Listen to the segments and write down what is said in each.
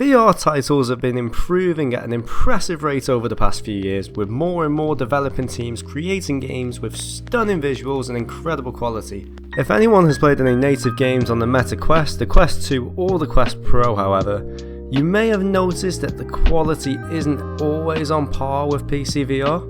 VR titles have been improving at an impressive rate over the past few years, with more and more developing teams creating games with stunning visuals and incredible quality. If anyone has played any native games on the Meta Quest, the Quest 2 or the Quest Pro however, you may have noticed that the quality isn't always on par with PC VR.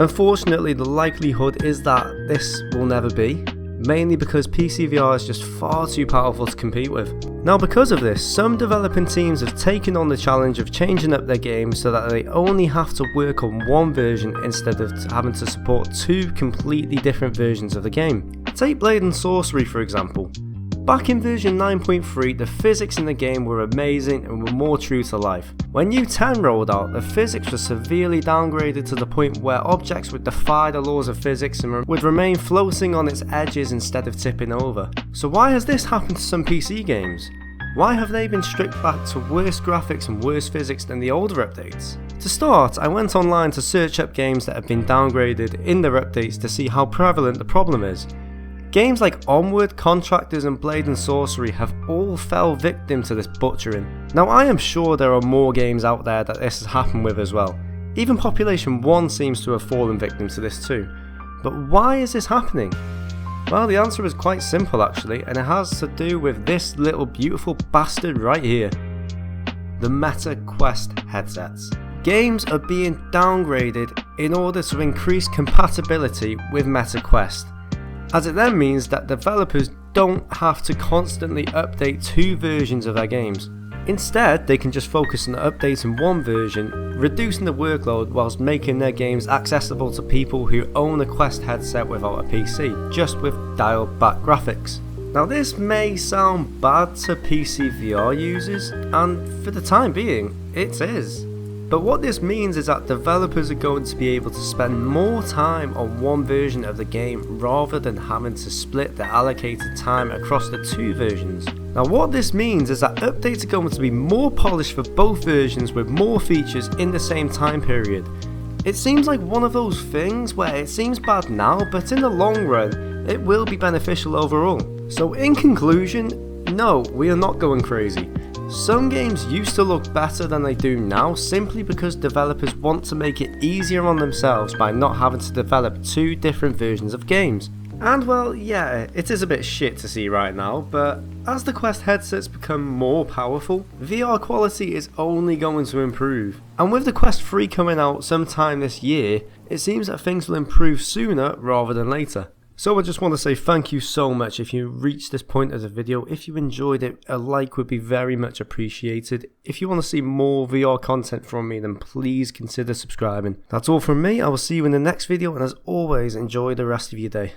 Unfortunately, the likelihood is that this will never be, mainly because PC VR is just far too powerful to compete with. Now because of this, some developing teams have taken on the challenge of changing up their games so that they only have to work on one version instead of having to support two completely different versions of the game. Take Blade and Sorcery for example. Back in version 9.3, the physics in the game were amazing and were more true to life. When U10 rolled out, the physics was severely downgraded to the point where objects would defy the laws of physics and would remain floating on its edges instead of tipping over. So why has this happened to some PC games? Why have they been stripped back to worse graphics and worse physics than the older updates? To start, I went online to search up games that have been downgraded in their updates to see how prevalent the problem is. Games like Onward, Contractors and Blade and Sorcery have all fell victim to this butchering. Now I am sure there are more games out there that this has happened with as well. Even Population 1 seems to have fallen victim to this too. But why is this happening? Well, the answer is quite simple actually, and it has to do with this little beautiful bastard right here. The Meta Quest headsets. Games are being downgraded in order to increase compatibility with Meta Quest, as it then means that developers don't have to constantly update two versions of their games. Instead, they can just focus on updating one version, reducing the workload whilst making their games accessible to people who own a Quest headset without a PC, just with dialed back graphics. Now this may sound bad to PC VR users, and for the time being, it is. But what this means is that developers are going to be able to spend more time on one version of the game rather than having to split the allocated time across the two versions. Now what this means is that updates are going to be more polished for both versions with more features in the same time period. It seems like one of those things where it seems bad now, but in the long run it will be beneficial overall. So in conclusion, no, we are not going crazy. Some games used to look better than they do now simply because developers want to make it easier on themselves by not having to develop two different versions of games. And well, yeah, it is a bit shit to see right now, but as the Quest headsets become more powerful, VR quality is only going to improve. And with the Quest 3 coming out sometime this year, it seems that things will improve sooner rather than later. So I just want to say thank you so much if you reached this point of the video. If you enjoyed it, a like would be very much appreciated. If you want to see more VR content from me, then please consider subscribing. That's all from me. I will see you in the next video, and as always, enjoy the rest of your day.